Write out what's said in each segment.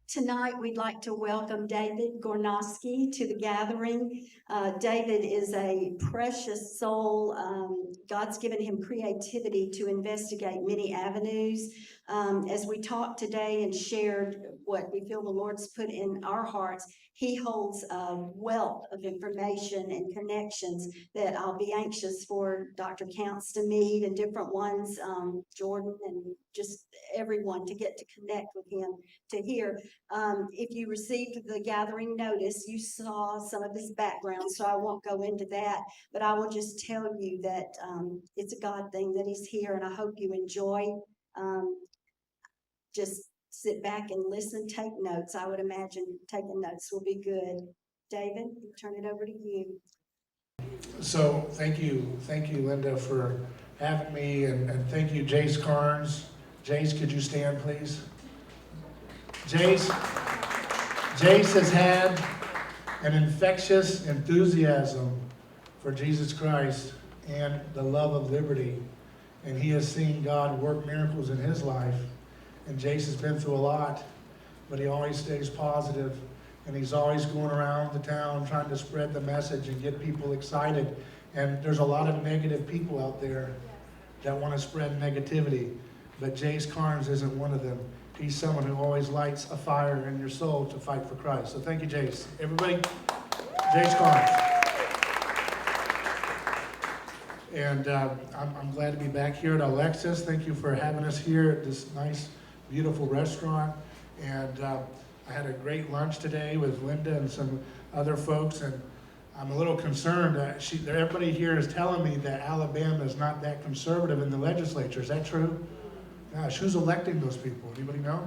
Tonight, we'd like to welcome David Gornoski to the gathering. David is a precious soul. God's given him creativity to investigate many avenues. As we talked today and shared what we feel the Lord's put in our hearts, he holds a wealth of information and connections that I'll be anxious for Dr. Counts to meet and different ones, Jordan and just everyone to get to connect with him to hear. If you received the gathering notice, you saw some of his background, so I won't go into that, but I will just tell you that it's a God thing that he's here, and I hope you enjoy. Just sit back and listen, take notes. I would imagine taking notes will be good. David, I'll turn it over to you. So thank you, Linda, for having me, and thank you, Jace Carnes. Jace, could you stand, please? Jace has had an infectious enthusiasm for Jesus Christ and the love of liberty, and he has seen God work miracles in his life. And Jace has been through a lot, but he always stays positive, and he's always going around the town trying to spread the message and get people excited. And there's a lot of negative people out there that want to spread negativity, but Jace Carnes isn't one of them. He's someone who always lights a fire in your soul to fight for Christ. So thank you, Jace. Everybody, Jace Carnes. And I'm glad to be back here at Alexis. Thank you for having us here at this nice, beautiful restaurant. And I had a great lunch today with Linda and some other folks. And I'm a little concerned that everybody here is telling me that Alabama is not that conservative in the legislature. Is that true? Gosh, who's electing those people? Anybody know?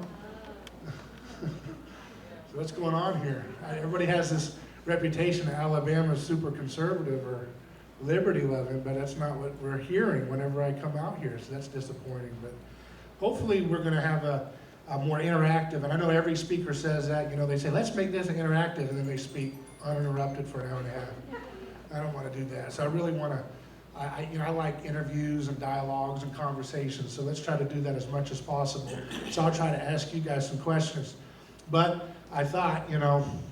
So what's going on here? Everybody has this reputation that Alabama is super conservative or liberty loving, but that's not what we're hearing whenever I come out here, so that's disappointing. But hopefully we're going to have a more interactive, and I know every speaker says that, they say, let's make this interactive, and then they speak uninterrupted for an hour and a half. I don't want to do that. So I really want to, I like interviews and dialogues and conversations, so let's try to do that as much as possible. So I'll try to ask you guys some questions. But I thought,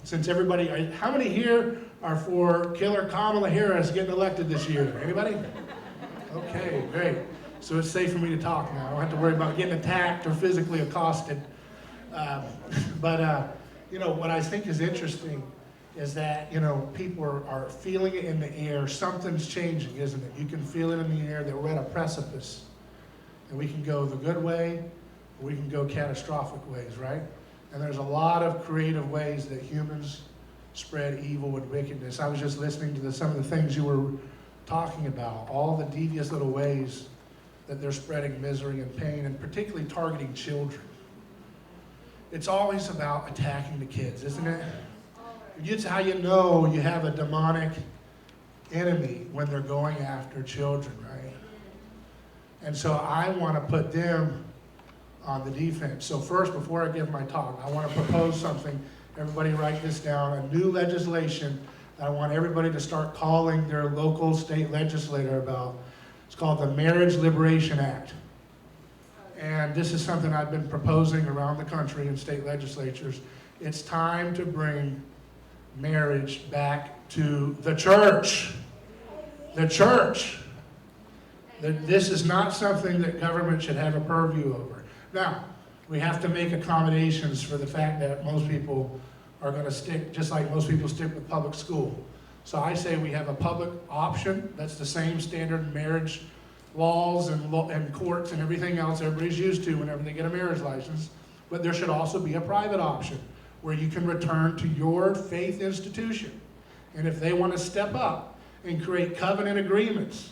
since everybody, how many here are for Killer Kamala Harris getting elected this year? Anybody? Okay, great. So it's safe for me to talk now. I don't have to worry about getting attacked or physically accosted. But what I think is interesting is that, people are feeling it in the air. Something's changing, isn't it? You can feel it in the air that we're at a precipice. And we can go the good way, or we can go catastrophic ways, right? And there's a lot of creative ways that humans spread evil and wickedness. I was just listening to some of the things you were talking about, all the devious little ways that they're spreading misery and pain, and particularly targeting children. It's always about attacking the kids, isn't it? It's how you know you have a demonic enemy when they're going after children, right? And so I want to put them on the defense. So first, before I give my talk, I want to propose something. Everybody write this down, a new legislation that I want everybody to start calling their local state legislator about. It's called the Marriage Liberation Act. And this is something I've been proposing around the country in state legislatures. It's time to bring marriage back to the church. The church. This is not something that government should have a purview over. Now, we have to make accommodations for the fact that most people are going to stick, just like most people stick with public school. So I say we have a public option. That's the same standard marriage laws and courts and everything else everybody's used to whenever they get a marriage license. But there should also be a private option where you can return to your faith institution. And if they want to step up and create covenant agreements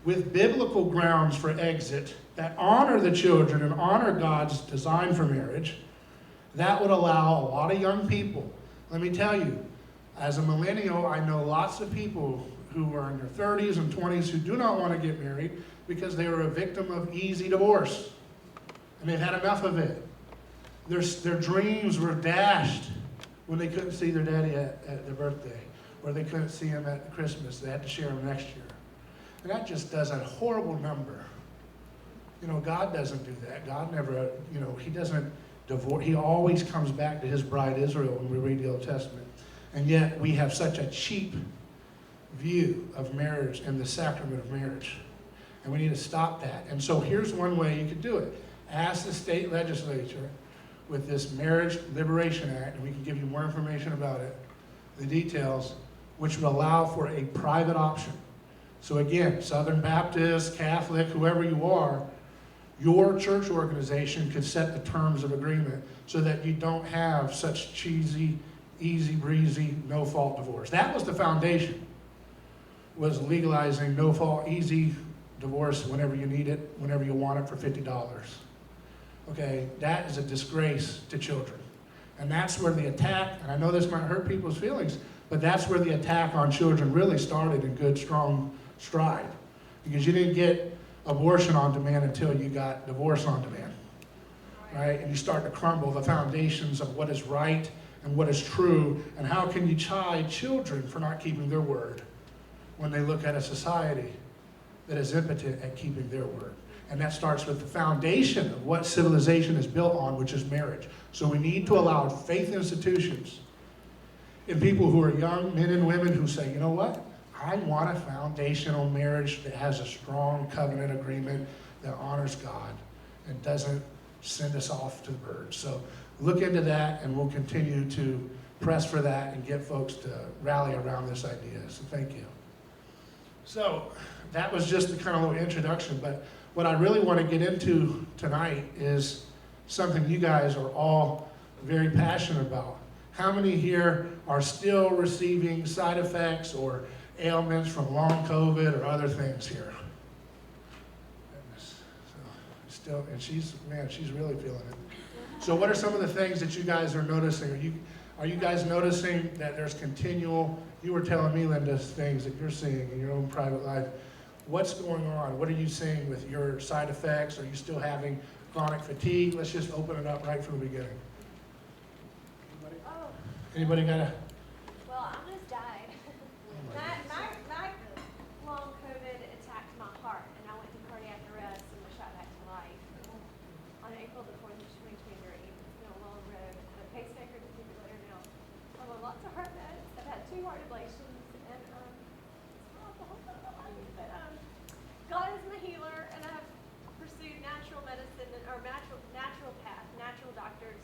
with biblical grounds for exit that honor the children and honor God's design for marriage, that would allow a lot of young people. Let me tell you, as a millennial, I know lots of people who are in their 30s and 20s who do not want to get married because they were a victim of easy divorce. And they've had enough of it. Their dreams were dashed when they couldn't see their daddy at their birthday, or they couldn't see him at Christmas. They had to share him next year. And that just does a horrible number. God doesn't do that. God never, He doesn't divorce. He always comes back to his bride Israel when we read the Old Testament. And yet we have such a cheap view of marriage and the sacrament of marriage. And we need to stop that. And so here's one way you could do it. Ask the state legislature with this Marriage Liberation Act, and we can give you more information about it, the details, which would allow for a private option. So again, Southern Baptist, Catholic, whoever you are, your church organization could set the terms of agreement so that you don't have such cheesy, easy breezy, no fault divorce. That was the foundation, was legalizing no fault, easy divorce whenever you need it, whenever you want it for $50. Okay, that is a disgrace to children. And that's where the attack, and I know this might hurt people's feelings, but that's where the attack on children really started in good, strong stride. Because you didn't get abortion on demand until you got divorce on demand. Right? And you start to crumble the foundations of what is right and what is true, and how can you chide children for not keeping their word when they look at a society that is impotent at keeping their word. And that starts with the foundation of what civilization is built on, which is marriage. So we need to allow faith institutions in people who are young men and women who say, you know what? I want a foundational marriage that has a strong covenant agreement that honors God and doesn't send us off to the birds. So look into that, and we'll continue to press for that and get folks to rally around this idea. So thank you. So that was just the kind of little introduction, but what I really want to get into tonight is something you guys are all very passionate about. How many here are still receiving side effects or ailments from long COVID or other things here? So still, and she's really feeling it. So what are some of the things that you guys are noticing? Are you guys noticing that there's continual, you were telling me, Linda, things that you're seeing in your own private life. What's going on? What are you seeing with your side effects? Are you still having chronic fatigue? Let's just open it up right from the beginning. Anybody got a? Well, I almost died. My long COVID attacked my heart, and I went to cardiac arrest and was shot back to life on April the 4th of 2023. It's been a long road. I have a pacemaker, defibrillator now. I'm on lots of heart meds. I've had 2 heart ablations, and it's not the whole thing about life. But God is my healer, and I've pursued natural medicine or natural path, natural doctors.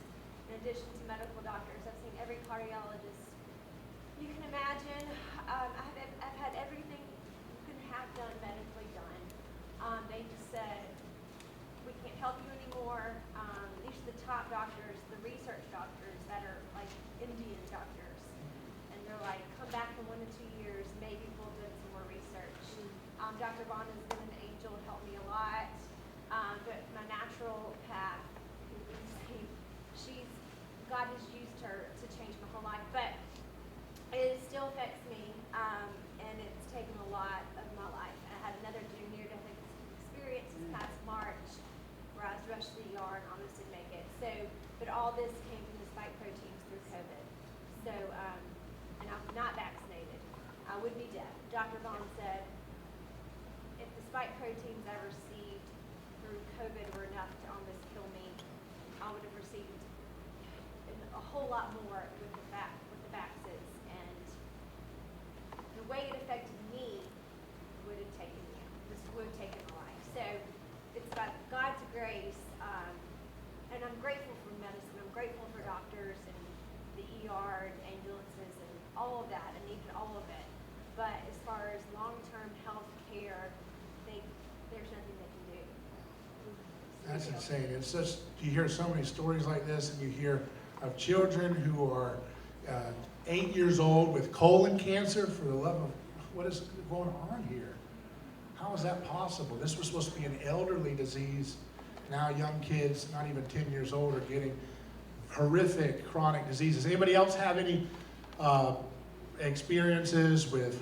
In addition to medical doctors, I've seen every cardiologist you can imagine. I've had everything you can have done medically done. They just said, we can't help you anymore. These are the top doctors, the research doctors that are like Indian doctors. And they're like, come back in 1 to 2 years, maybe we'll do some more research. Dr. Vaughn has been an angel, helped me a lot. But my natural path, God has used her to change my whole life, but it still affects me, and it's taken a lot of my life. I had another near-death experience this past March where I was rushed to the ER and almost didn't make it. So, but all this came from the spike proteins through COVID. So, and I'm not vaccinated. I would be dead. Dr. Vaughn said, if the spike proteins I received through COVID were enough to almost kill me, I would have received a whole lot more with the vaccines, and the way it affected me would have taken my life. So it's about God's grace, and I'm grateful for medicine. I'm grateful for doctors and the ER and ambulances and all of that. I needed all of it. But as far as long-term health care, there's nothing they can do. That's insane. It's just, you hear so many stories like this, and you hear of children who are 8 years old with colon cancer. For the love of, what is going on here? How is that possible? This was supposed to be an elderly disease. Now young kids, not even 10 years old, are getting horrific chronic diseases. Anybody else have any experiences with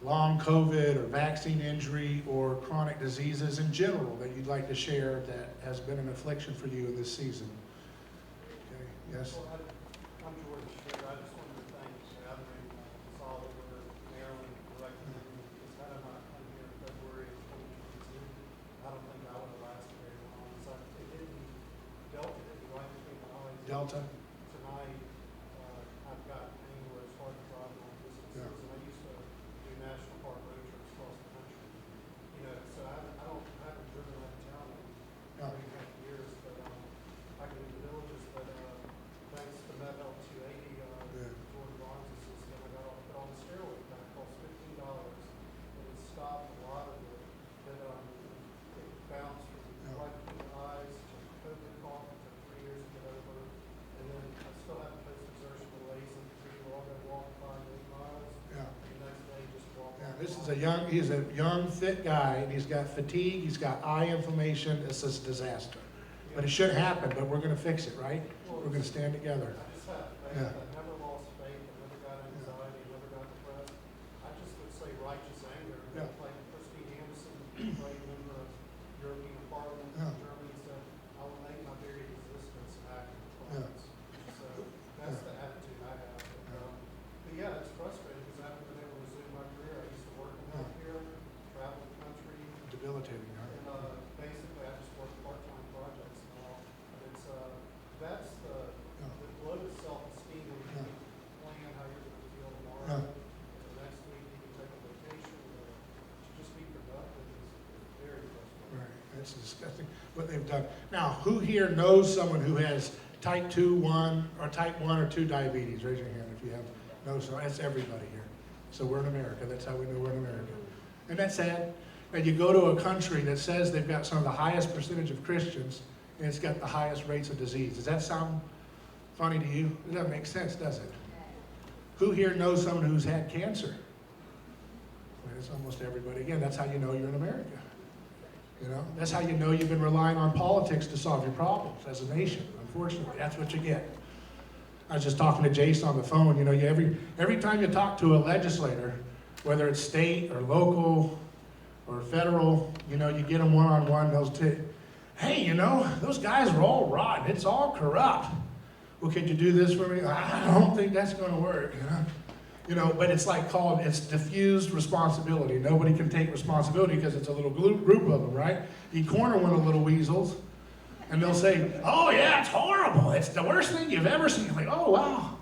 long COVID or vaccine injury or chronic diseases in general that you'd like to share that has been an affliction for you in this season? Okay, yes? Well, I'm George Schrader. I just wanted to thank the gathering. Saw that we're Maryland elected. It's had not come here in February of 2022. I don't think I would have lasted very long. So it didn't like me when I Delta. Tonight, I've got pain where it's hard to drive long distances, and I used to do national park road trips across the country. You know, so I haven't driven out of town in Yeah. 3.5 years, but I can do the villages, but thanks to MedHelp 280, Jordan Barnes' system, I got put on the stairway back, cost $15, and it stopped a lot of it bounced from right between the eyes to COVID cough, it took 3 years to get over, and then I still have post-exertion malaise and fatigue, where I'll go walk 5 to 8 miles, Yeah. and the next day just walk. Yeah, he's a young, fit guy, and he's got fatigue, he's got eye inflammation, it's a disaster. But it should happen, but we're gonna fix it, right? We're gonna stand together. I just have faith. Yeah. I never lost faith. I never got anxiety. I never got depressed. I just would say righteous anger. Yeah. Like Christine Anderson, great member of European Parliament Yeah. in Germany, said, I will make my very existence an act of Yeah. defiance. So that's the attitude I have. But yeah, it's frustrating because I haven't been able to resume my career. I used to work in healthcare, travel the country, Debilitating, huh? and basically I just work part-time projects and all. But it's that's the blow to self-esteem when you can plan how you're going to feel tomorrow. Yeah. And the next week you can take a vacation or to just be productive is very frustrating. Right, that's disgusting what they've done. Now, who here knows someone who has type 2, 1, or type 1 or 2 diabetes? Raise your hand if you have someone. That's everybody here. So we're in America. That's how we know we're in America. Isn't that sad? And you go to a country that says they've got some of the highest percentage of Christians, and it's got the highest rates of disease. Does that sound funny to you? It doesn't make sense, does it? Who here knows someone who's had cancer? Well, it's almost everybody. Again, that's how you know you're in America. You know, that's how you know you've been relying on politics to solve your problems as a nation. Unfortunately, that's what you get. I was just talking to Jace on the phone. You know, every time you talk to a legislator, whether it's state or local or federal, you know, you get them one-on-one. They'll say, hey, you know, those guys are all rotten. It's all corrupt. Well, could you do this for me? I don't think that's going to work. You know, but it's like it's diffused responsibility. Nobody can take responsibility because it's a little group of them, right? You corner one of the little weasels, and they'll say, oh yeah, it's horrible. It's the worst thing you've ever seen. You're like, oh wow,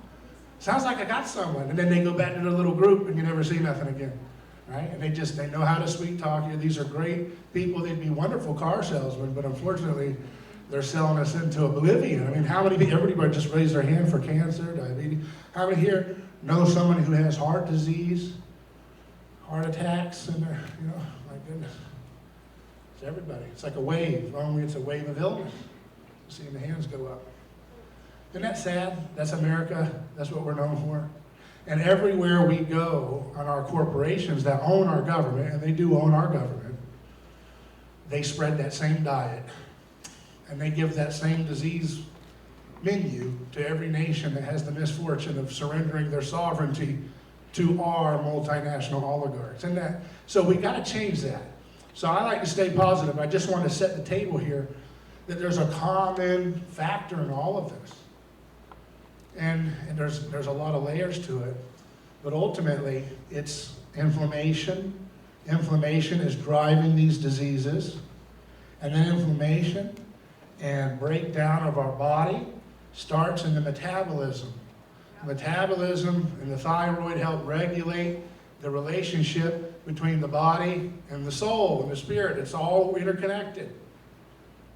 sounds like I got someone. And then they go back to their little group, and you never see nothing again, right? And they know how to sweet talk you. These are great people. They'd be wonderful car salesmen, but unfortunately, they're selling us into oblivion. I mean, how many people, everybody just raised their hand for cancer, diabetes. How many here know someone who has heart disease, heart attacks, and they're, you know, my goodness. It's everybody. It's like a wave, only it's a wave of illness. Seeing the hands go up. Isn't that sad? That's America. That's what we're known for. And everywhere we go on our corporations that own our government, and they do own our government, they spread that same diet. And they give that same disease menu to every nation that has the misfortune of surrendering their sovereignty to our multinational oligarchs. And so we got to change that. So I like to stay positive. I just want to set the table here that there's a common factor in all of this. And there's a lot of layers to it. But ultimately, it's inflammation. Inflammation is driving these diseases. And then inflammation and breakdown of our body starts in the metabolism. Metabolism and the thyroid help regulate the relationship between the body and the soul and the spirit. It's all interconnected.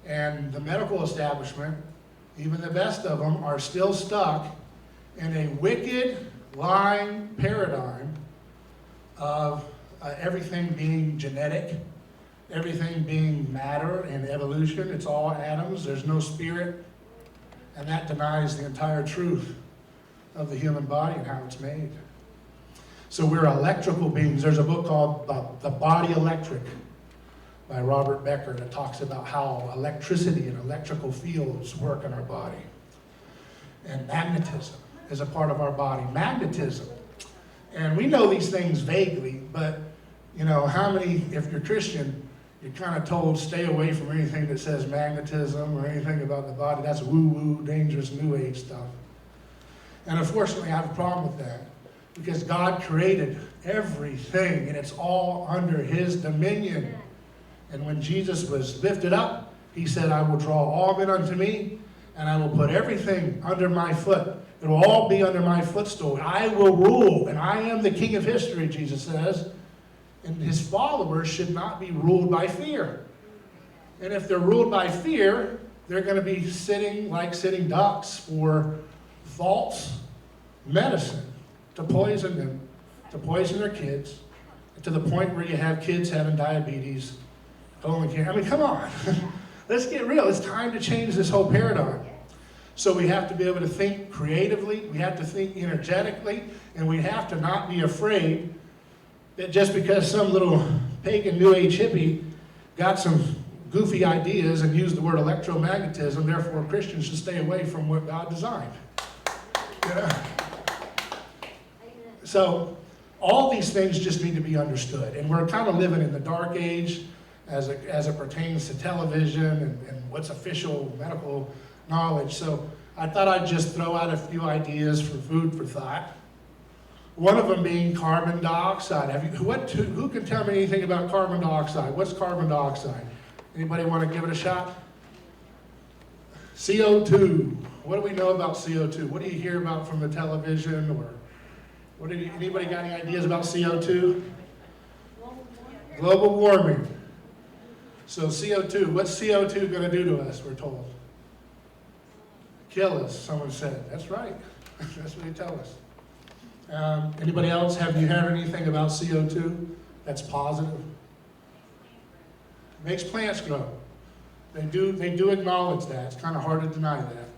And the medical establishment, even the best of them, are still stuck in a wicked, lying paradigm of everything being genetic, everything being matter and evolution. It's all atoms. There's no spirit. And that denies the entire truth of the human body and how it's made. So we're electrical beings. There's a book called The Body Electric by Robert Becker that talks about how electricity and electrical fields work in our body. And magnetism is a part of our body. Magnetism. And we know these things vaguely, but you know, how many, if you're Christian, you're kind of told stay away from anything that says magnetism or anything about the body. That's woo-woo, dangerous New Age stuff. And unfortunately, I have a problem with that because God created everything and it's all under His dominion. And when Jesus was lifted up, He said, I will draw all men unto me. and I will put everything under my foot. It will all be under my footstool. I will rule, and I am the king of history, Jesus says. And his followers should not be ruled by fear. And if they're ruled by fear, they're going to be sitting like sitting ducks for false medicine to poison them, to poison their kids, to the point where you have kids having diabetes, colon cancer. I mean, come on. Let's get real. It's time to change this whole paradigm. So we have to be able to think creatively, we have to think energetically, and we have to not be afraid that just because some little pagan New Age hippie got some goofy ideas and used the word electromagnetism, therefore Christians should stay away from what God designed. You know? So all these things just need to be understood. And we're kind of living in the dark age as it pertains to television and what's official medical knowledge. So I thought I'd just throw out a few ideas for food for thought. One of them being carbon dioxide. Who can tell me anything about carbon dioxide? What's carbon dioxide? Anybody want to give it a shot? CO2. What do we know about CO2? What do you hear about from the television, or anybody got any ideas about CO2? Global warming. So CO2, what's CO2 going to do to us, we're told? Kill us, someone said. That's right. That's what they tell us. Anybody else? Have you heard anything about CO2 that's positive? Makes plants grow. They do acknowledge that. It's kind of hard to deny that.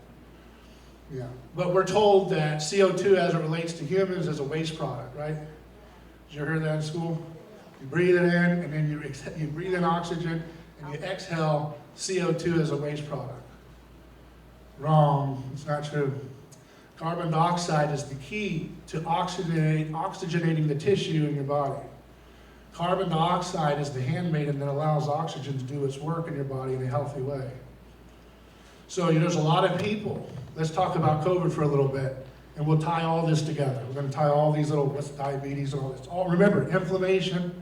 Yeah. But we're told that CO2 as it relates to humans is a waste product, right? Did you hear that in school? You breathe it in, and then you breathe in oxygen, and you exhale CO2 as a waste product. Wrong. It's not true. Carbon dioxide is the key to oxygenating the tissue in your body. Carbon dioxide is the handmaiden that allows oxygen to do its work in your body in a healthy way. So there's a lot of people. Let's talk about COVID for a little bit, and we'll tie all this together. We're going to tie all these what's diabetes and all this. Remember, inflammation.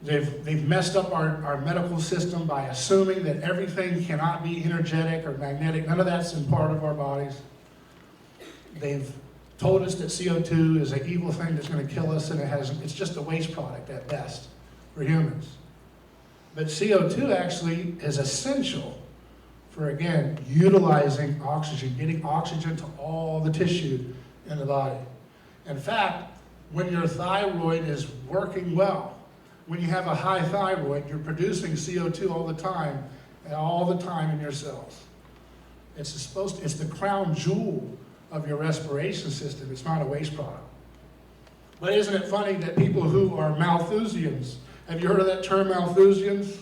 They've messed up our medical system by assuming that everything cannot be energetic or magnetic. None of that's in part of our bodies. They've told us that CO2 is an evil thing that's going to kill us, and it's just a waste product at best for humans. But CO2 actually is essential for, again, utilizing oxygen, getting oxygen to all the tissue in the body. In fact, when your thyroid is working well, when you have a high thyroid, you're producing CO2 all the time in your cells. It's the crown jewel of your respiration system. It's not a waste product. But isn't it funny that people who are Malthusians, have you heard of that term, Malthusians?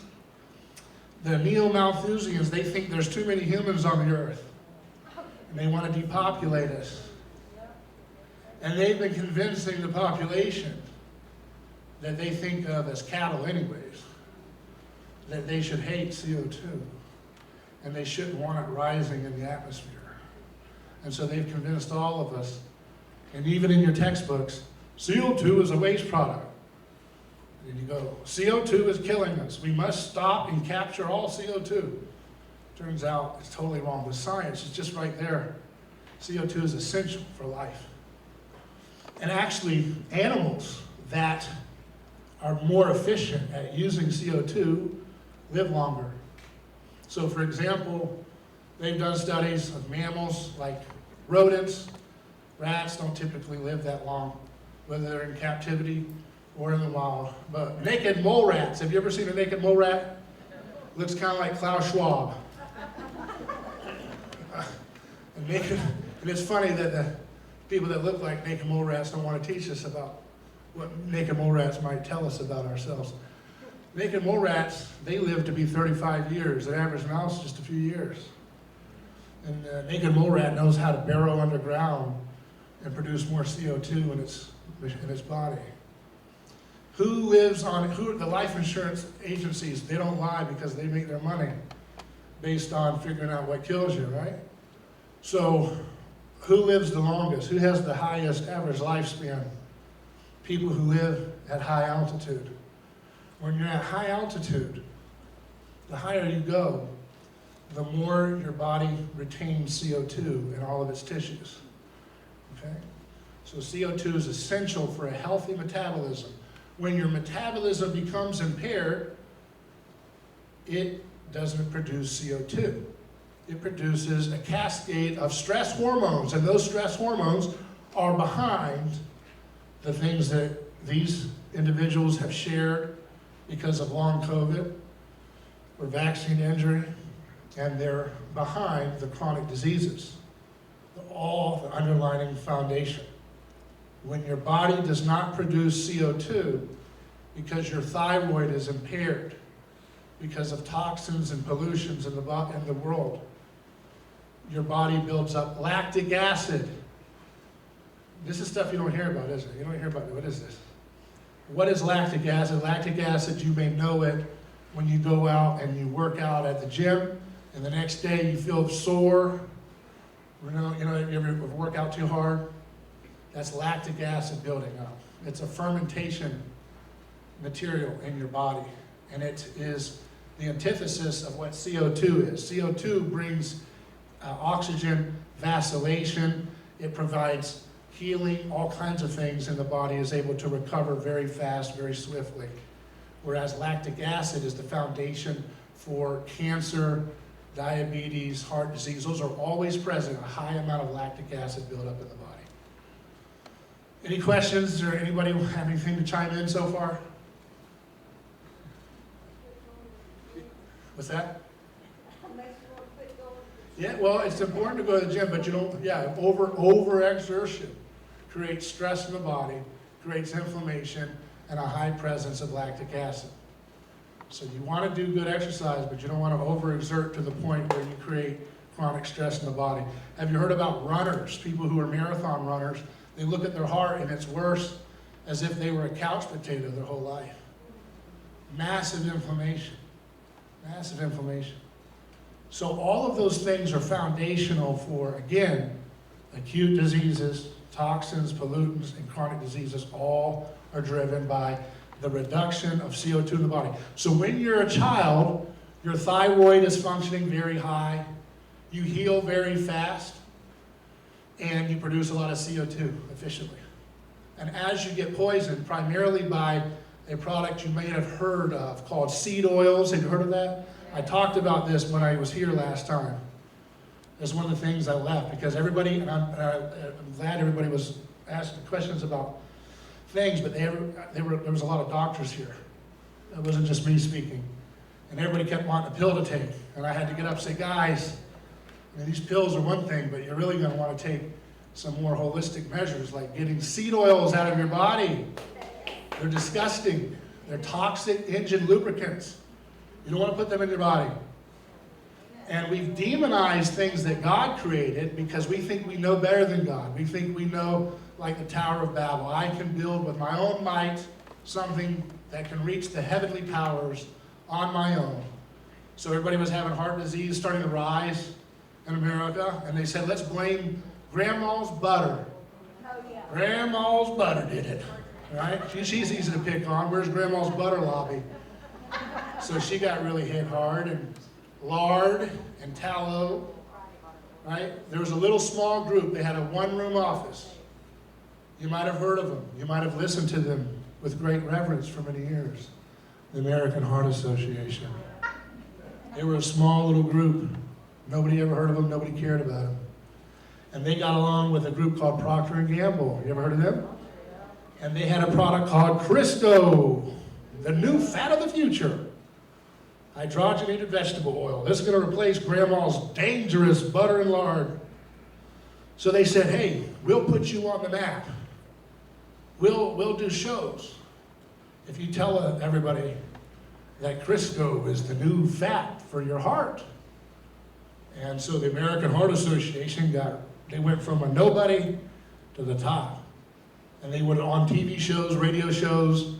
The neo-Malthusians, they think there's too many humans on the earth, and they want to depopulate us. And they've been convincing the population that they think of as cattle anyways, that they should hate CO2, and they shouldn't want it rising in the atmosphere. And so they've convinced all of us, and even in your textbooks, CO2 is a waste product. And you go, CO2 is killing us. We must stop and capture all CO2. Turns out it's totally wrong. The science is just right there. CO2 is essential for life. And actually, animals that are more efficient at using CO2 live longer. So for example, they've done studies of mammals like rodents. Rats don't typically live that long, whether they're in captivity or in the wild. But naked mole rats, have you ever seen a naked mole rat? Looks kind of like Klaus Schwab. And it's funny that the people that look like naked mole rats don't want to teach us about what naked mole rats might tell us about ourselves. Naked mole rats, they live to be 35 years. The average mouse, just a few years. And the naked mole rat knows how to burrow underground and produce more CO2 in its body. The life insurance agencies, they don't lie because they make their money based on figuring out what kills you, right? So who lives the longest? Who has the highest average lifespan? People who live at high altitude. When you're at high altitude, the higher you go, the more your body retains CO2 in all of its tissues. Okay? So CO2 is essential for a healthy metabolism. When your metabolism becomes impaired, it doesn't produce CO2. It produces a cascade of stress hormones, and those stress hormones are behind the things that these individuals have shared because of long COVID or vaccine injury, and they're behind the chronic diseases, all the underlying foundation. When your body does not produce CO2 because your thyroid is impaired, because of toxins and pollutions in the world, your body builds up lactic acid. This is stuff you don't hear about, is it? You don't hear about it. What is this? What is lactic acid? Lactic acid, you may know it when you go out and you work out at the gym, and the next day you feel sore. You ever work out too hard? That's lactic acid building up. It's a fermentation material in your body, and it is the antithesis of what CO2 is. CO2 brings oxygen, vacillation, it provides healing, all kinds of things, and the body is able to recover very fast, very swiftly. Whereas lactic acid is the foundation for cancer, diabetes, heart disease. Those are always present, a high amount of lactic acid buildup in the body. Any questions, or anybody have anything to chime in so far? What's that? Yeah, well, it's important to go to the gym, but you don't, over exertion creates stress in the body, creates inflammation, and a high presence of lactic acid. So you want to do good exercise, but you don't want to overexert to the point where you create chronic stress in the body. Have you heard about runners, people who are marathon runners? They look at their heart and it's worse, as if they were a couch potato their whole life. Massive inflammation. Massive inflammation. So all of those things are foundational for, again, acute diseases, toxins, pollutants, and chronic diseases. All are driven by the reduction of CO2 in the body. So when you're a child, your thyroid is functioning very high, you heal very fast, and you produce a lot of CO2 efficiently. And as you get poisoned, primarily by a product you may have heard of called seed oils. Have you heard of that? I talked about this when I was here last time. That's one of the things I left, because everybody, and I'm glad everybody was asking questions about things, but there was a lot of doctors here. It wasn't just me speaking. And everybody kept wanting a pill to take. And I had to get up and say, guys, these pills are one thing, but you're really going to want to take some more holistic measures, like getting seed oils out of your body. They're disgusting. They're toxic engine lubricants. You don't want to put them in your body. And we've demonized things that God created because we think we know better than God. We think we know, like the Tower of Babel. I can build with my own might something that can reach the heavenly powers on my own. So everybody was having heart disease starting to rise in America, and they said, let's blame Grandma's butter. Oh, yeah. Grandma's butter did it, right? She's easy to pick on. Where's Grandma's butter lobby? So she got really hit hard, and lard and tallow, right? There was a little small group. They had a one-room office. You might have heard of them. You might have listened to them with great reverence for many years. The American Heart Association. They were a small little group. Nobody ever heard of them. Nobody cared about them. And they got along with a group called Procter & Gamble. You ever heard of them? And they had a product called Crisco, the new fat of the future. Hydrogenated vegetable oil. This is going to replace Grandma's dangerous butter and lard. So they said, hey, we'll put you on the map. We'll do shows if you tell everybody that Crisco is the new fat for your heart. And so the American Heart Association they went from a nobody to the top. And they went on TV shows, radio shows.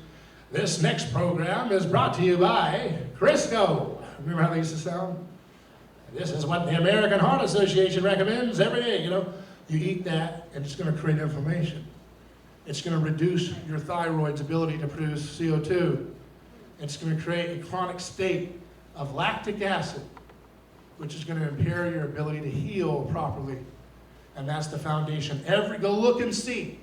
This next program is brought to you by Crisco. Remember how they used to sound? This is what the American Heart Association recommends every day. You eat that, and it's going to create inflammation. It's going to reduce your thyroid's ability to produce CO2. It's going to create a chronic state of lactic acid. which is going to impair your ability to heal properly. And that's the foundation. Go look and see.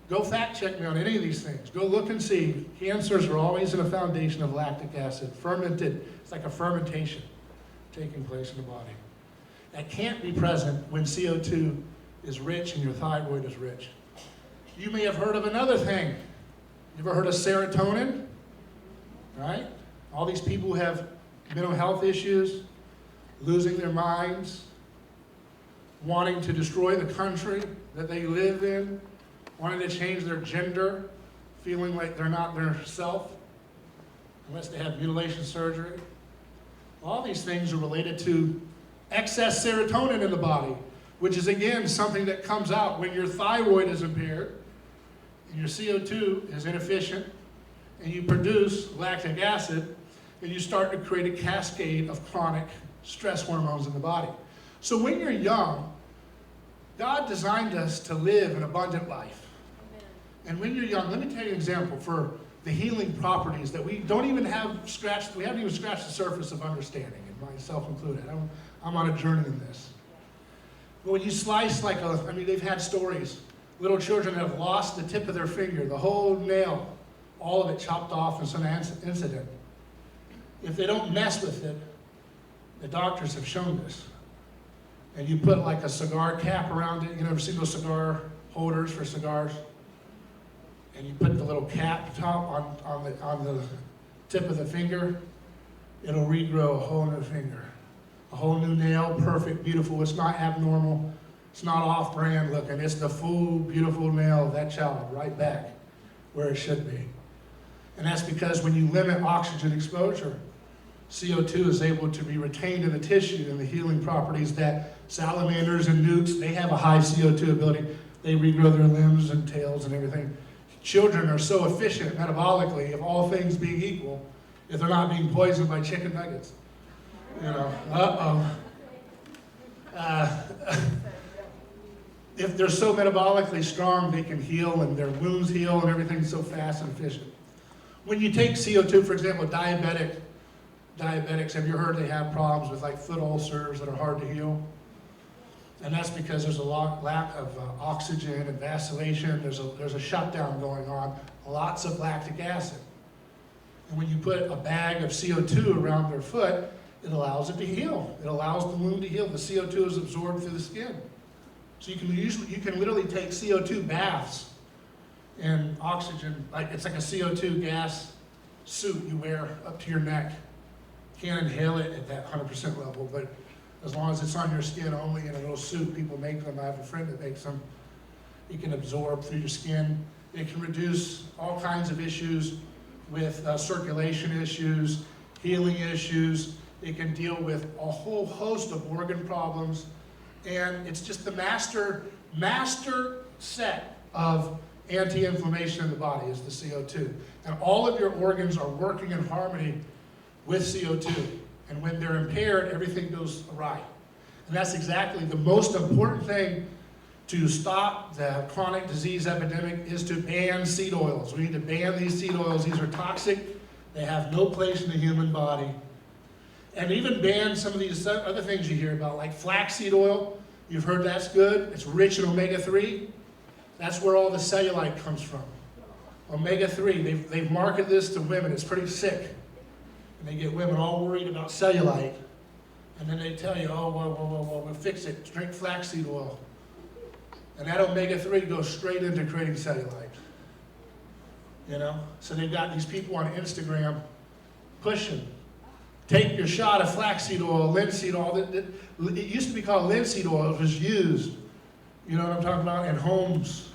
Go fact check me on any of these things. Go look and see. Cancers are always in a foundation of lactic acid, fermented. It's like a fermentation taking place in the body. That can't be present when CO2 is rich and your thyroid is rich. You may have heard of another thing. You ever heard of serotonin? Right? All these people who have mental health issues, losing their minds, wanting to destroy the country that they live in, wanting to change their gender, feeling like they're not their self, unless they have mutilation surgery. All these things are related to excess serotonin in the body, which is, again, something that comes out when your thyroid is impaired and your CO2 is inefficient and you produce lactic acid, and you start to create a cascade of chronic stress hormones in the body. So when you're young, God designed us to live an abundant life. Amen. And when you're young, let me tell you an example for the healing properties that we don't even have scratched, we haven't even scratched the surface of understanding, and myself included. I'm on a journey in this. But when you slice they've had stories, little children have lost the tip of their finger, the whole nail, all of it chopped off in some incident. If they don't mess with it, the doctors have shown this. And you put like a cigar cap around it. You ever seen those cigar holders for cigars? And you put the little cap top on the tip of the finger, it'll regrow a whole new finger. A whole new nail, perfect, beautiful. It's not abnormal. It's not off-brand looking. It's the full, beautiful nail of that child right back where it should be. And that's because when you limit oxygen exposure, CO2 is able to be retained in the tissue and the healing properties that salamanders and newts, they have a high CO2 ability. They regrow their limbs and tails and everything. Children are so efficient metabolically, if all things being equal, if they're not being poisoned by chicken nuggets. If they're so metabolically strong, they can heal and their wounds heal and everything's so fast and efficient. When you take CO2, for example, diabetics, have you heard they have problems with like foot ulcers that are hard to heal? And that's because there's a lack of oxygen and vacillation. There's a shutdown going on, lots of lactic acid. And when you put a bag of CO2 around their foot, it allows it to heal. It allows the wound to heal. The CO2 is absorbed through the skin. So you can literally take CO2 baths and oxygen, it's like a CO2 gas suit you wear up to your neck. Can't inhale it at that 100% level, but as long as it's on your skin only in a little suit, people make them. I have a friend that makes them. It can absorb through your skin. It can reduce all kinds of issues with circulation issues, healing issues. It can deal with a whole host of organ problems. And it's just the master set of anti-inflammation in the body is the CO2. And all of your organs are working in harmony with CO2. And when they're impaired, everything goes awry. And that's exactly the most important thing to stop the chronic disease epidemic is to ban seed oils. We need to ban these seed oils. These are toxic. They have no place in the human body. And even ban some of these other things you hear about, like flaxseed oil. You've heard that's good. It's rich in omega-3. That's where all the cellulite comes from. Omega-3, they've marketed this to women. It's pretty sick. And they get women all worried about cellulite. And then they tell you, oh, well, we'll fix it. Drink flaxseed oil. And that omega-3 goes straight into creating cellulite. So they've got these people on Instagram pushing. Take your shot of flaxseed oil, linseed oil. It used to be called linseed oil. It was used, you know what I'm talking about, in homes,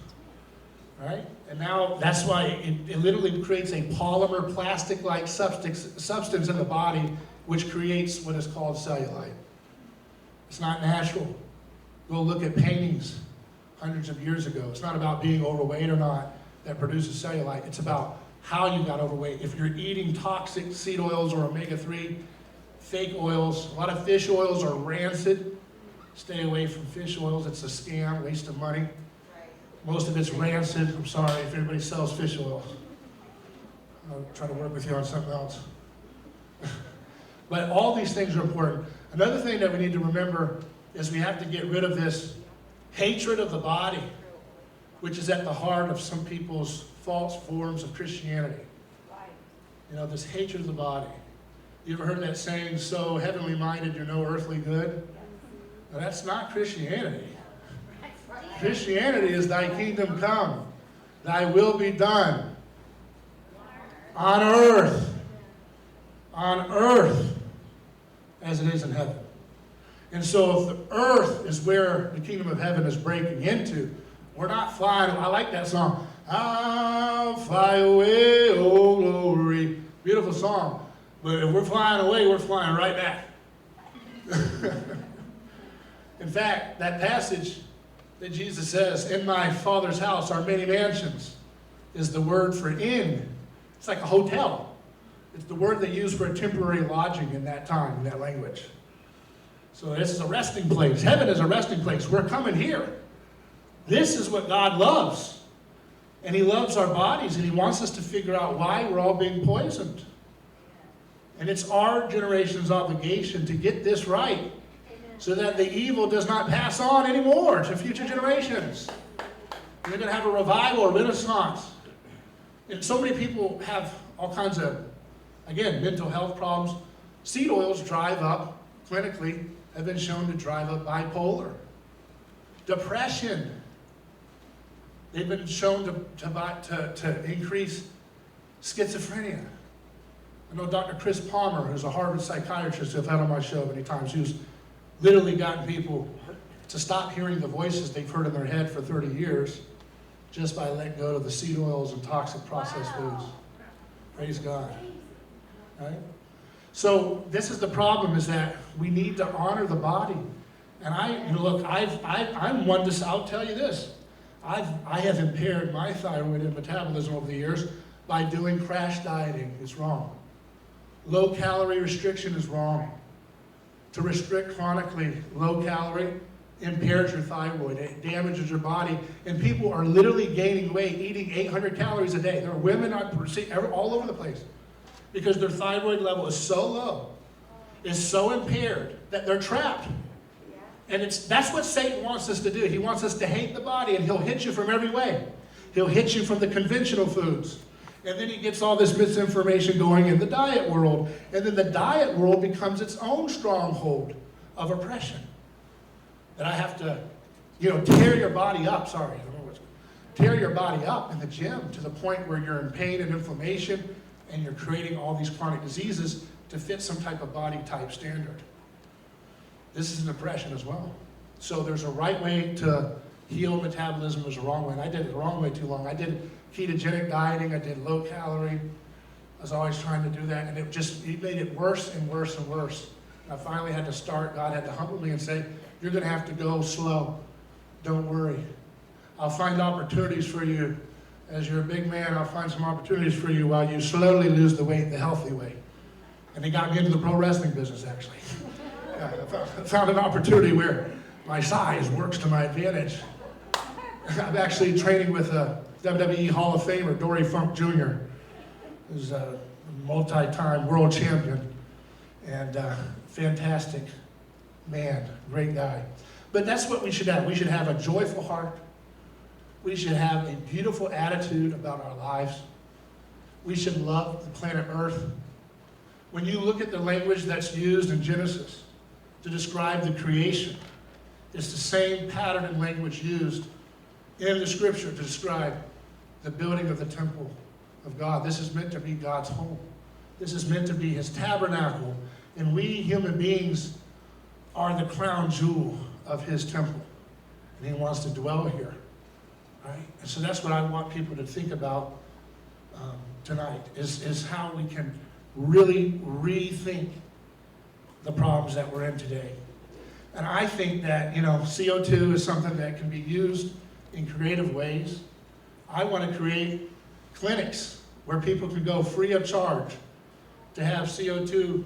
right? And now that's why it literally creates a polymer plastic-like substance in the body, which creates what is called cellulite. It's not natural. Go look at paintings hundreds of years ago. It's not about being overweight or not that produces cellulite. It's about how you got overweight. If you're eating toxic seed oils or omega-3, fake oils, a lot of fish oils are rancid. Stay away from fish oils. It's a scam, waste of money. Most of it's rancid. I'm sorry if anybody sells fish oil. I'll try to work with you on something else. But all these things are important. Another thing that we need to remember is we have to get rid of this hatred of the body, which is at the heart of some people's false forms of Christianity. You know, this hatred of the body. You ever heard that saying, so heavenly minded, you're no earthly good? Now, that's not Christianity. Christianity is thy kingdom come, thy will be done on earth as it is in heaven. And so if the earth is where the kingdom of heaven is breaking into, we're not flying. I like that song. I'll fly away, oh glory. Beautiful song. But if we're flying away, we're flying right back. In fact, that passage that Jesus says, in my Father's house are many mansions, is the word for inn. It's like a hotel. It's the word they used for a temporary lodging in that time, in that language. So this is a resting place. Heaven is a resting place. We're coming here. This is what God loves. And he loves our bodies, and he wants us to figure out why we're all being poisoned. And it's our generation's obligation to get this right so that the evil does not pass on anymore to future generations. We're going to have a revival, a renaissance. And so many people have all kinds of, again, mental health problems. Seed oils drive up, clinically, have been shown to drive up bipolar. Depression. They've been shown to increase schizophrenia. I know Dr. Chris Palmer, who's a Harvard psychiatrist who I've had on my show many times, who's literally gotten people to stop hearing the voices they've heard in their head for 30 years just by letting go of the seed oils and toxic processed foods. Praise God. Right? So this is the problem, is that we need to honor the body. And I'm one to, I'll tell you this. I have impaired my thyroid and metabolism over the years by doing crash dieting. It's wrong. Low calorie restriction is wrong. To restrict chronically low calorie impairs your thyroid. It damages your body. And people are literally gaining weight, eating 800 calories a day. There are women all over the place because their thyroid level is so low, is so impaired that they're trapped. And that's what Satan wants us to do. He wants us to hate the body, and he'll hit you from every way. He'll hit you from the conventional foods. And then he gets all this misinformation going in the diet world. And then the diet world becomes its own stronghold of oppression. That I have to, tear your body up. Tear your body up in the gym to the point where you're in pain and inflammation, and you're creating all these chronic diseases to fit some type of body type standard. This is an oppression as well. So there's a right way to heal metabolism, there's a wrong way. And I did it the wrong way too long. I did ketogenic dieting, I did low calorie. I was always trying to do that, and it made it worse and worse and worse. And I finally had to start, God had to humble me and say, you're gonna have to go slow. Don't worry. I'll find opportunities for you. As you're a big man, I'll find some opportunities for you while you slowly lose the weight the healthy way. And he got me into the pro wrestling business, actually. Yeah, I found an opportunity where my size works to my advantage. I'm actually training with a WWE Hall of Famer, Dory Funk Jr., who's a multi-time world champion and fantastic man, great guy. But that's what we should have. We should have a joyful heart. We should have a beautiful attitude about our lives. We should love the planet Earth. When you look at the language that's used in Genesis to describe the creation, it's the same pattern and language used in the scripture to describe the building of the temple of God. This is meant to be God's home. This is meant to be his tabernacle. And we human beings are the crown jewel of his temple. And he wants to dwell here. Right? And so that's what I want people to think about tonight, is how we can really rethink the problems that we're in today. And I think that, CO2 is something that can be used in creative ways. I want to create clinics where people can go free of charge to have CO2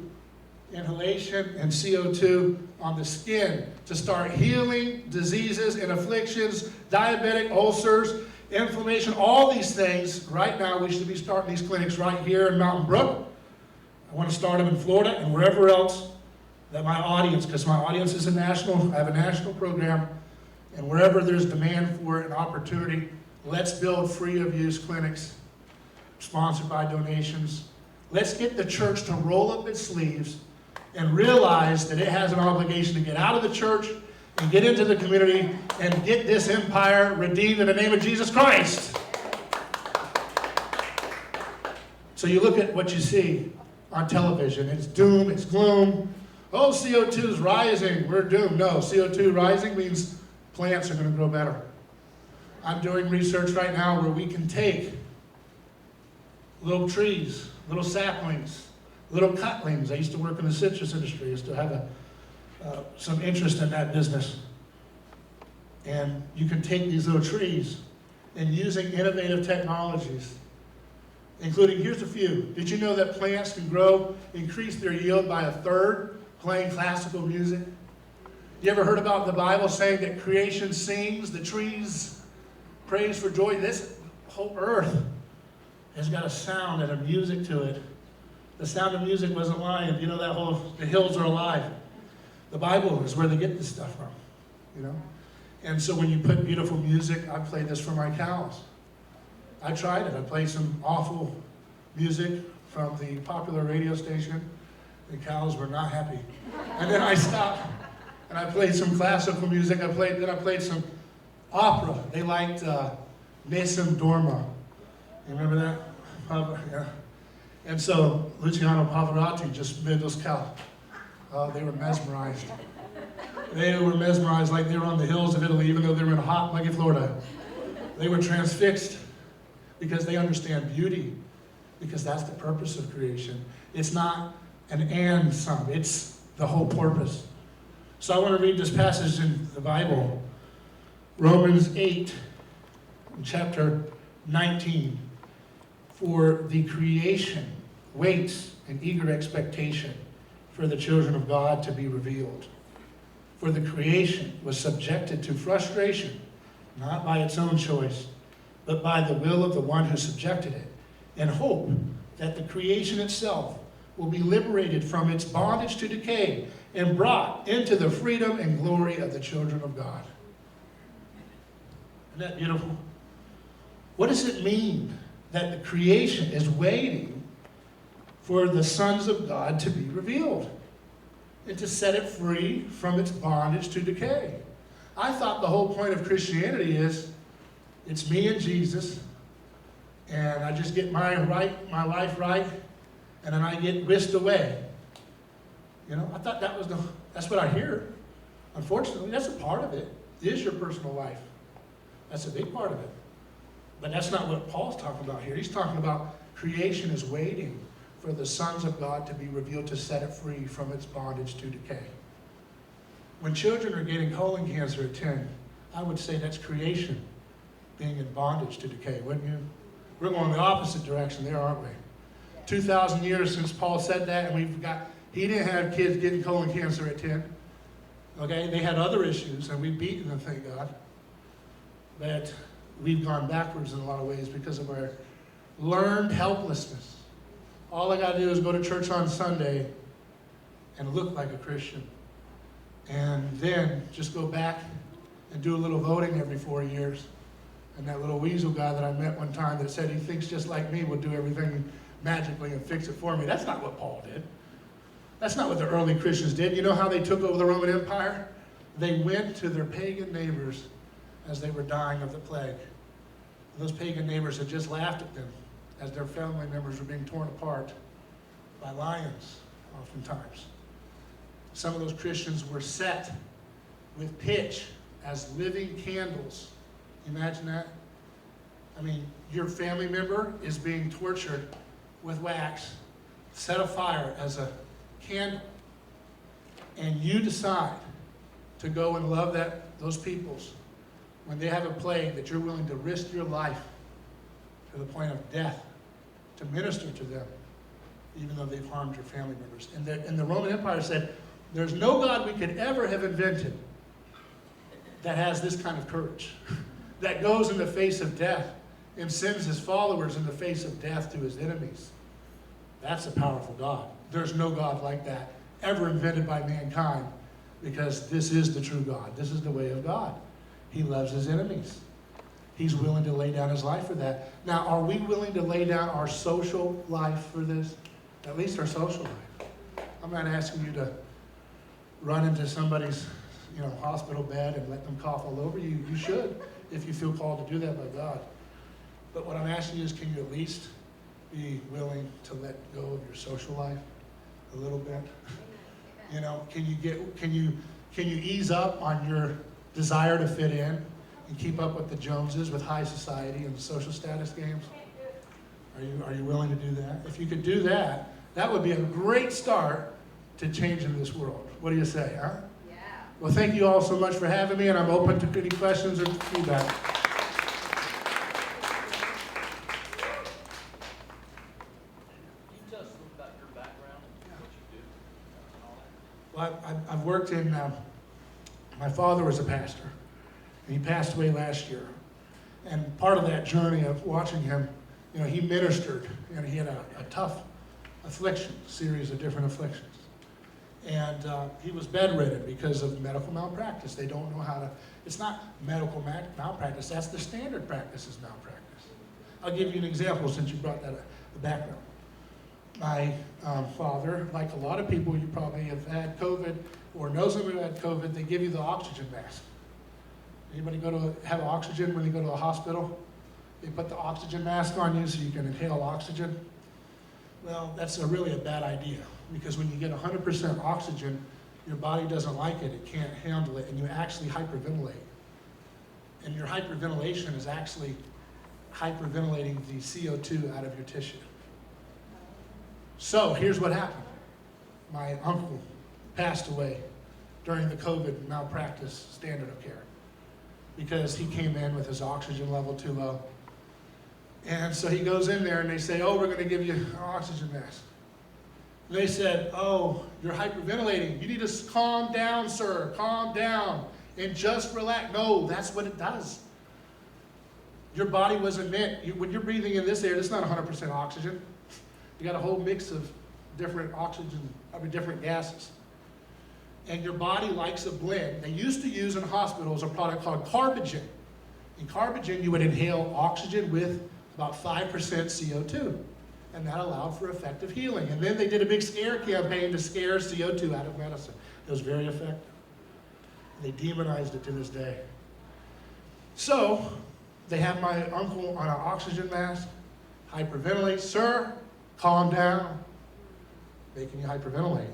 inhalation and CO2 on the skin to start healing diseases and afflictions, diabetic ulcers, inflammation, all these things. Right now, we should be starting these clinics right here in Mountain Brook. I want to start them in Florida and wherever else that my audience, because my audience is I have a national program, and wherever there's demand for it and opportunity, let's build free of use clinics sponsored by donations. Let's get the church to roll up its sleeves and realize that it has an obligation to get out of the church and get into the community and get this empire redeemed in the name of Jesus Christ. So you look at what you see on television. It's doom, it's gloom. Oh, CO2 is rising, we're doomed. No, CO2 rising means plants are going to grow better. I'm doing research right now where we can take little trees, little saplings, little cutlings. I used to work in the citrus industry. I used to have some interest in that business. And you can take these little trees and using innovative technologies, including, here's a few. Did you know that plants can increase their yield by 1/3 playing classical music? You ever heard about the Bible saying that creation sings, the trees praise for joy? This whole earth has got a sound and a music to it. The Sound of Music wasn't lying. You know the hills are alive. The Bible is where they get this stuff from, you know? And so when you put beautiful music, I played this for my cows. I tried it. I played some awful music from the popular radio station. The cows were not happy. And then I stopped and I played some classical music. I played some opera. They liked Nessun Dorma. You remember that? Yeah. And so Luciano Pavarotti just made those cows. They were mesmerized. They were mesmerized like they were on the hills of Italy, even though they were in hot, muggy Florida. They were transfixed because they understand beauty, because that's the purpose of creation. It's not an and some, it's the whole purpose. So I want to read this passage in the Bible, Romans 8, chapter 19. For the creation waits in eager expectation for the children of God to be revealed. For the creation was subjected to frustration, not by its own choice, but by the will of the one who subjected it, in hope that the creation itself will be liberated from its bondage to decay and brought into the freedom and glory of the children of God. Isn't that beautiful? What does it mean that the creation is waiting for the sons of God to be revealed and to set it free from its bondage to decay? I thought the whole point of Christianity is it's me and Jesus, and I just get my life right, and then I get whisked away. You know, I thought that's what I hear. Unfortunately, that's a part of it. It is your personal life. That's a big part of it. But that's not what Paul's talking about here. He's talking about creation is waiting for the sons of God to be revealed to set it free from its bondage to decay. When children are getting colon cancer at 10, I would say that's creation being in bondage to decay, wouldn't you? We're going the opposite direction there, aren't we? 2,000 years since Paul said that, and he didn't have kids getting colon cancer at 10. Okay, they had other issues, and we've beaten them, thank God. But we've gone backwards in a lot of ways because of our learned helplessness. All I got to do is go to church on Sunday and look like a Christian. And then just go back and do a little voting every 4 years. And that little weasel guy that I met one time that said he thinks just like me will do everything magically and fix it for me. That's not what Paul did. That's not what the early Christians did. You know how they took over the Roman Empire? They went to their pagan neighbors as they were dying of the plague. Those pagan neighbors had just laughed at them as their family members were being torn apart by lions, oftentimes. Some of those Christians were set with pitch as living candles. Imagine that? I mean, your family member is being tortured with wax, set afire as a candle, and you decide to go and love those peoples when they have a plague, that you're willing to risk your life to the point of death to minister to them, even though they've harmed your family members. And the Roman Empire said, there's no God we could ever have invented that has this kind of courage, that goes in the face of death and sends his followers in the face of death to his enemies. That's a powerful God. There's no God like that ever invented by mankind, because this is the true God. This is the way of God. He loves his enemies. He's willing to lay down his life for that. Now, are we willing to lay down our social life for this? At least our social life. I'm not asking you to run into somebody's, hospital bed and let them cough all over you. You should, if you feel called to do that by God. But what I'm asking you is, can you at least be willing to let go of your social life a little bit? Can you ease up on your desire to fit in and keep up with the Joneses, with high society and social status games? Are you willing to do that? If you could do that, that would be a great start to changing this world. What do you say, huh? Yeah. Well, thank you all so much for having me, and I'm open to any questions or feedback. Can you tell us a little about your background, what you do, and all that? Well, I've worked in, my father was a pastor, and he passed away last year. And part of that journey of watching him, he ministered, and he had a tough affliction, series of different afflictions. And he was bedridden because of medical malpractice. They don't know how to, it's not medical malpractice, that's the standard practice is malpractice. I'll give you an example since you brought that up, the background. My father, like a lot of people, you probably have had COVID or know somebody who had COVID, they give you the oxygen mask. Anybody have oxygen when they go to a hospital? They put the oxygen mask on you so you can inhale oxygen. Well, that's really a bad idea, because when you get 100% oxygen, your body doesn't like it, it can't handle it, and you actually hyperventilate. And your hyperventilation is actually hyperventilating the CO2 out of your tissue. So here's what happened. My uncle passed away during the COVID malpractice standard of care because he came in with his oxygen level too low. And so he goes in there and they say, oh, we're going to give you an oxygen mask. And they said, oh, you're hyperventilating. You need to calm down, sir, calm down and just relax. No, that's what it does. Your body wasn't meant, when you're breathing in this air, it's not 100% oxygen. You got a whole mix of different different gases. And your body likes a blend. They used to use in hospitals a product called Carbogen. In Carbogen, you would inhale oxygen with about 5% CO2. And that allowed for effective healing. And then they did a big scare campaign to scare CO2 out of medicine. It was very effective. And they demonized it to this day. So, they have my uncle on an oxygen mask, hyperventilate. Sir, calm down. Making you hyperventilate.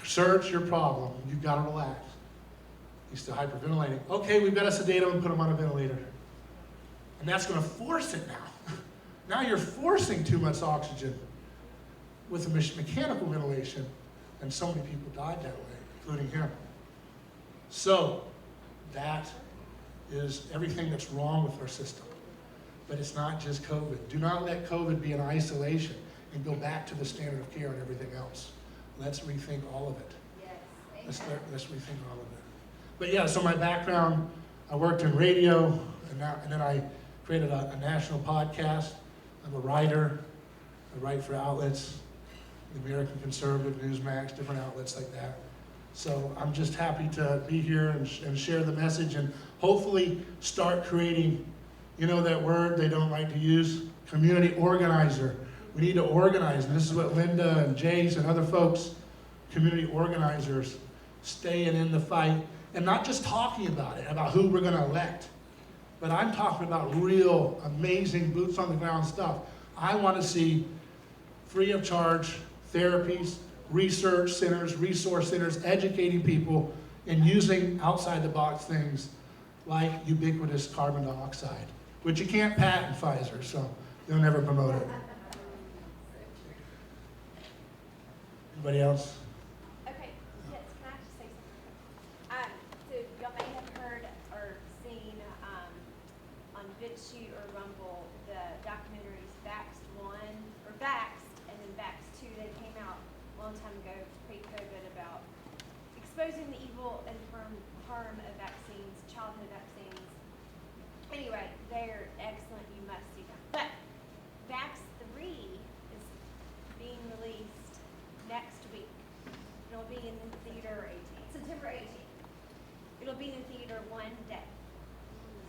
Sir, it's your problem. You've got to relax. He's still hyperventilating. Okay, we've got to sedate him and put him on a ventilator. And that's going to force it now. Now you're forcing too much oxygen with a mechanical ventilation, and so many people died that way, including him. So that is everything that's wrong with our system. But it's not just COVID. Do not let COVID be in isolation and go back to the standard of care and everything else. Let's rethink all of it. Yes. Let's rethink all of it. But yeah, so my background, I worked in radio, and then I created a national podcast. I'm a writer. I write for outlets, the American Conservative, Newsmax, different outlets like that. So I'm just happy to be here and share the message and hopefully start creating, that word they don't like to use, community organizer. We need to organize, and this is what Linda and Jace and other folks, community organizers, staying in the fight, and not just talking about it, about who we're going to elect, but I'm talking about real, amazing, boots on the ground stuff. I want to see free of charge therapies, research centers, resource centers, educating people, and using outside the box things like ubiquitous carbon dioxide, which you can't patent Pfizer, so they'll never promote it. Anybody else? Okay, yes, can I just say something? So y'all may have heard or seen on VidShoot or Rumble the documentaries Vaxxed 1 or Vaxxed and then Vaxxed 2. They came out a long time ago, pre-COVID, about exposing the evil and harm of vaccines, childhood vaccines. Anyway, they're excellent. You must see them. But Vaxxed 3 is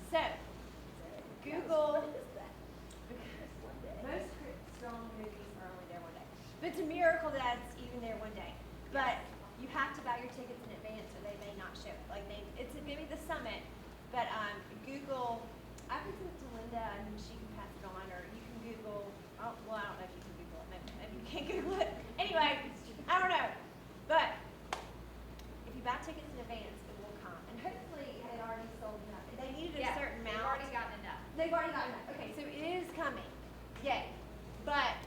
So, Google, most strong movies are only there one day. But it's a miracle that it's even there one day. But you have to buy your tickets in advance or they may not show it. Like it's going to be the summit, but Google, I can send it to Linda and she can pass it on, or you can Google, I don't know if you can Google it, maybe you can't Google it. Anyway, I don't know. But if you buy tickets in advance, it will come. And hopefully they'd already sold enough. They needed a certain amount. They've already gotten enough. They've already gotten enough. Okay, so it is coming. Yay. But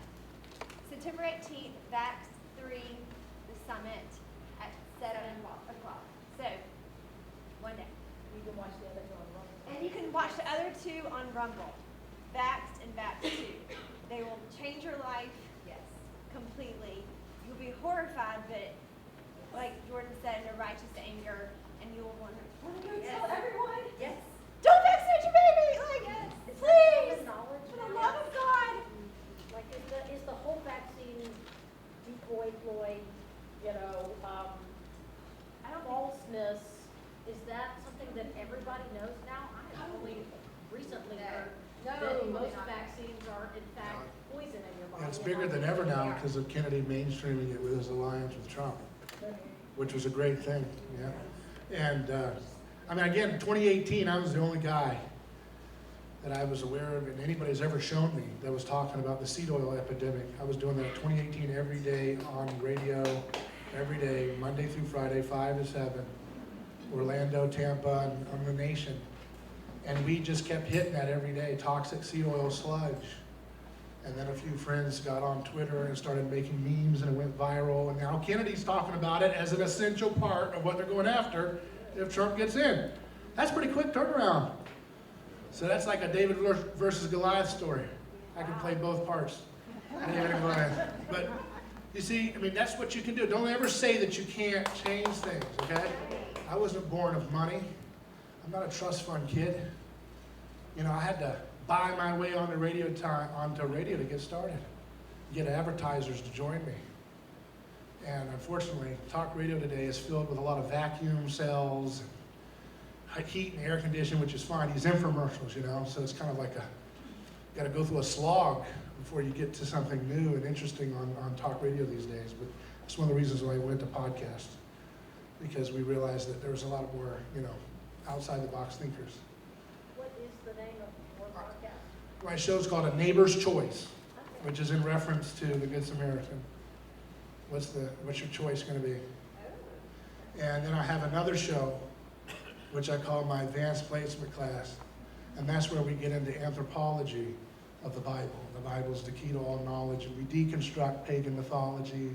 September 18th, Vax 3, the summit at 7 o'clock. So, one day. You can watch the other two on Rumble. And you can watch the other two on Rumble. Vaxxed and Vaxxed 2. They will change your life Yes. completely. You'll be horrified, but like Jordan said, in a righteous anger, and you will want to go tell everyone, Yes. don't vaccinate your baby! Like, Yes. It's please! the knowledge. For the love of God! Like, is the whole vaccine decoy ploy, you know, I don't think falseness, is that something that everybody knows now? I have only recently heard No, that most not. vaccines are in fact poison in your body. And it's bigger than ever now because of Kennedy mainstreaming it with his alliance with Trump, which was a great thing, yeah. And, I mean, again, 2018, I was the only guy that I was aware of and anybody's ever shown me that was talking about the seed oil epidemic. I was doing that 2018 every day on radio, every day, Monday through Friday, 5 to 7, Orlando, Tampa, and on the nation. And we just kept hitting that every day, toxic seed oil sludge. And then a few friends got on Twitter and started making memes and it went viral. And now Kennedy's talking about it as an essential part of what they're going after if Trump gets in. That's pretty quick turnaround. So that's like a David versus Goliath story. I can play both parts, David and Goliath. But you see, I mean, that's what you can do. Don't ever say that you can't change things, okay? I wasn't born of money. I'm not a trust fund kid. You know, I had to buy my way onto radio to get started, get advertisers to join me. And unfortunately, talk radio today is filled with a lot of vacuum cells, and heat and air conditioning, which is fine. These infomercials, you know, so it's kind of like got to go through a slog before you get to something new and interesting on talk radio these days. But that's one of the reasons why I went to podcasts, because we realized that there was a lot more, you know, outside the box thinkers. What is the name of your podcast? My show's called A Neighbor's Choice, which is in reference to the Good Samaritan. What's your choice going to be? And then I have another show, which I call my advanced placement class. And that's where we get into anthropology of the Bible. The Bible's the key to all knowledge. And we deconstruct pagan mythology.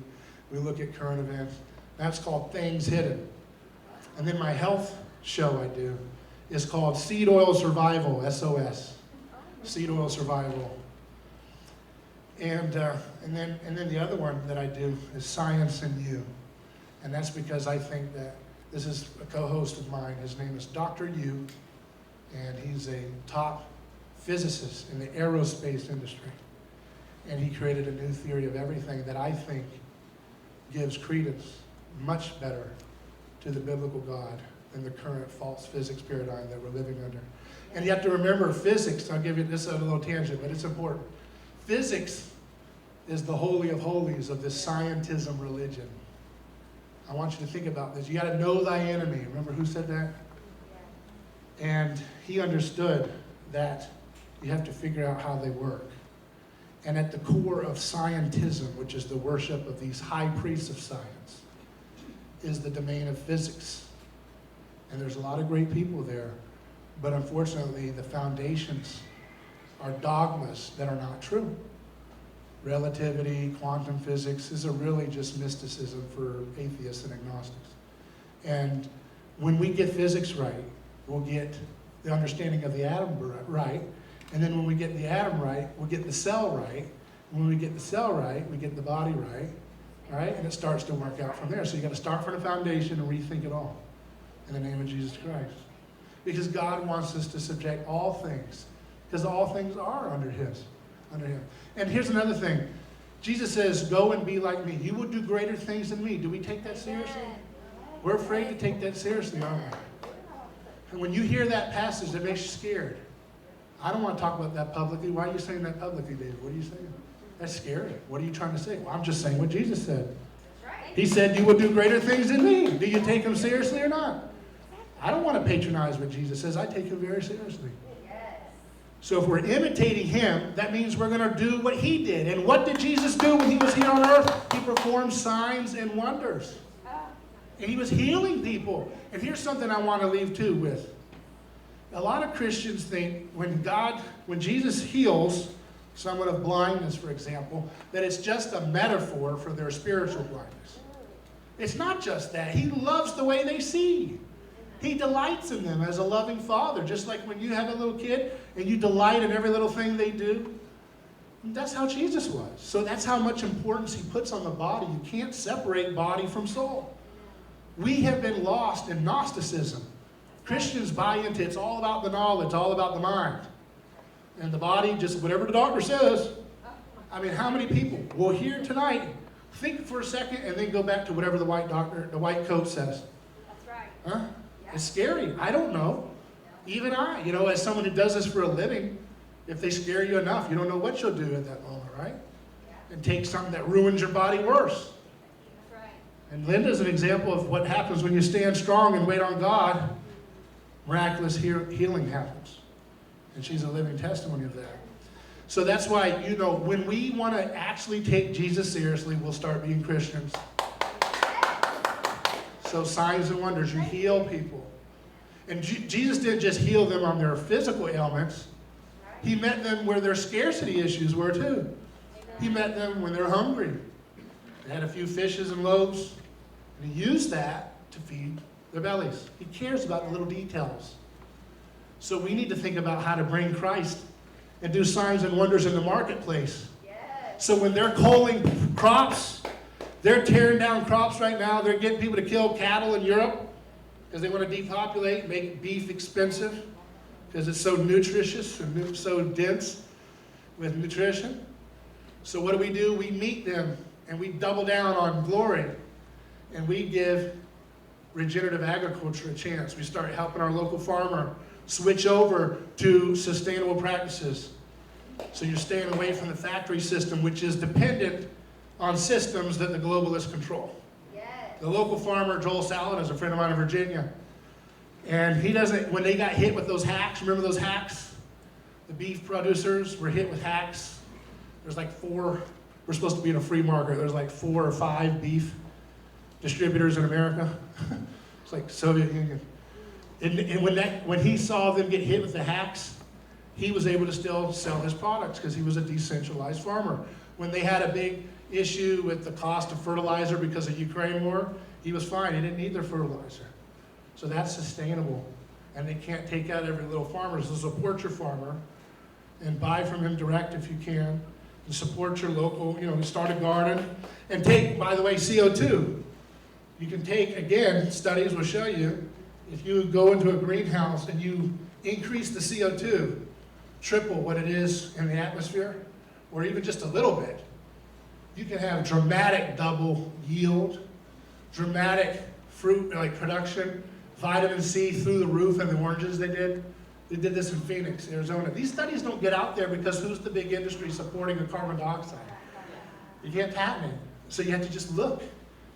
We look at current events. That's called Things Hidden. And then my health show I do is called Seed Oil Survival, SOS. Seed Oil Survival. And then the other one that I do is Science and You. And that's because I think that this is a co-host of mine. His name is Dr. Yu, and he's a top physicist in the aerospace industry. And he created a new theory of everything that I think gives credence much better to the biblical God than the current false physics paradigm that we're living under. And you have to remember physics, I'll give you this a little tangent, but it's important. Physics is the holy of holies of this scientism religion. I want you to think about this. You got to know thy enemy. Remember who said that? And he understood that you have to figure out how they work. And at the core of scientism, which is the worship of these high priests of science, is the domain of physics. And there's a lot of great people there, but unfortunately the foundations are dogmas that are not true. Relativity, quantum physics, these are really just mysticism for atheists and agnostics. And when we get physics right, we'll get the understanding of the atom right. And then when we get the atom right, we'll get the cell right. When we get the cell right, we get the body right. Right? And it starts to work out from there. So you got to start from the foundation and rethink it all in the name of Jesus Christ. Because God wants us to subject all things, because all things are under Him. And here's another thing. Jesus says, go and be like me. You will do greater things than me. Do we take that seriously? We're afraid to take that seriously, aren't we? And when you hear that passage, it makes you scared. I don't want to talk about that publicly. Why are you saying that publicly, David? What are you saying? That's scary. What are you trying to say? Well, I'm just saying what Jesus said. He said, you will do greater things than me. Do you take him seriously or not? I don't want to patronize what Jesus says. I take him very seriously. So if we're imitating him, that means we're going to do what he did. And what did Jesus do when he was here on earth? He performed signs and wonders. And he was healing people. And here's something I want to leave too with. A lot of Christians think when Jesus heals someone of blindness, for example, that it's just a metaphor for their spiritual blindness. It's not just that. He loves the way they see. He delights in them as a loving father. Just like when you have a little kid and you delight in every little thing they do. That's how Jesus was. So that's how much importance he puts on the body. You can't separate body from soul. We have been lost in Gnosticism. Christians buy into it's all about the knowledge, all about the mind. And the body, just whatever the doctor says. I mean, how many people will hear tonight, think for a second, and then go back to whatever the white coat says? That's right. Huh? It's scary. I don't know. Even I, as someone who does this for a living, if they scare you enough, you don't know what you'll do at that moment, right? And take something that ruins your body worse. That's right. And Linda's an example of what happens when you stand strong and wait on God. Miraculous healing happens. And she's a living testimony of that. So that's why, when we want to actually take Jesus seriously, we'll start being Christians. So signs and wonders, you heal people. And Jesus didn't just heal them on their physical ailments. He met them where their scarcity issues were too. He met them when they're hungry. They had a few fishes and loaves, and he used that to feed their bellies. He cares about the little details. So we need to think about how to bring Christ and do signs and wonders in the marketplace. So when they're culling crops, they're tearing down crops right now. They're getting people to kill cattle in Europe because they want to depopulate, make beef expensive because it's so nutritious and so dense with nutrition. So what do? We meet them and we double down on glory and we give regenerative agriculture a chance. We start helping our local farmer switch over to sustainable practices. So you're staying away from the factory system, which is dependent on systems that the globalists control. The local farmer, Joel Salad, is a friend of mine in Virginia. And when they got hit with those hacks, remember those hacks? The beef producers were hit with hacks. There's like 4, we're supposed to be in a free market. There's like 4 or 5 beef distributors in America. It's like Soviet Union. And when he saw them get hit with the hacks, he was able to still sell his products because he was a decentralized farmer. When they had a big issue with the cost of fertilizer because of Ukraine war, he was fine. He didn't need their fertilizer. So that's sustainable. And they can't take out every little farmer. So support your farmer and buy from him direct if you can. And support your local, start a garden. And take, by the way, CO2. You can take, again, studies will show you, if you go into a greenhouse and you increase the CO2, triple what it is in the atmosphere, or even just a little bit, you can have dramatic double yield, dramatic fruit production, vitamin C through the roof in the oranges they did. They did this in Phoenix, Arizona. These studies don't get out there because who's the big industry supporting the carbon dioxide? You can't patent it. So you have to just look.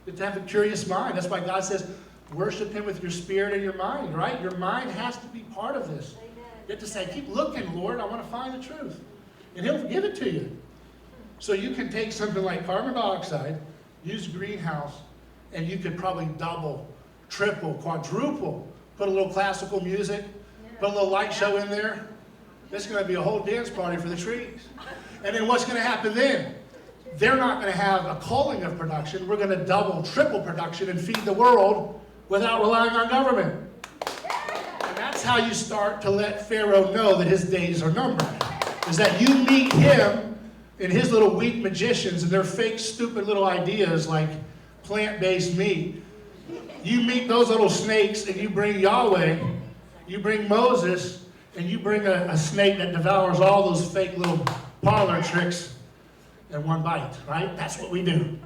You have to have a curious mind. That's why God says, worship him with your spirit and your mind, right? Your mind has to be part of this. You have to say, keep looking, Lord. I want to find the truth. And he'll give it to you. So you can take something like carbon dioxide, use a greenhouse, and you could probably double, triple, quadruple, put a little classical music, put a little light show in there. It's going to be a whole dance party for the trees. And then what's going to happen then? They're not going to have a culling of production. We're going to double, triple production and feed the world without relying on government. And that's how you start to let Pharaoh know that his days are numbered. Is that you meet him and his little weak magicians and their fake, stupid little ideas like plant-based meat. You meet those little snakes and you bring Yahweh, you bring Moses, and you bring a snake that devours all those fake little parlor tricks in one bite, right? That's what we do.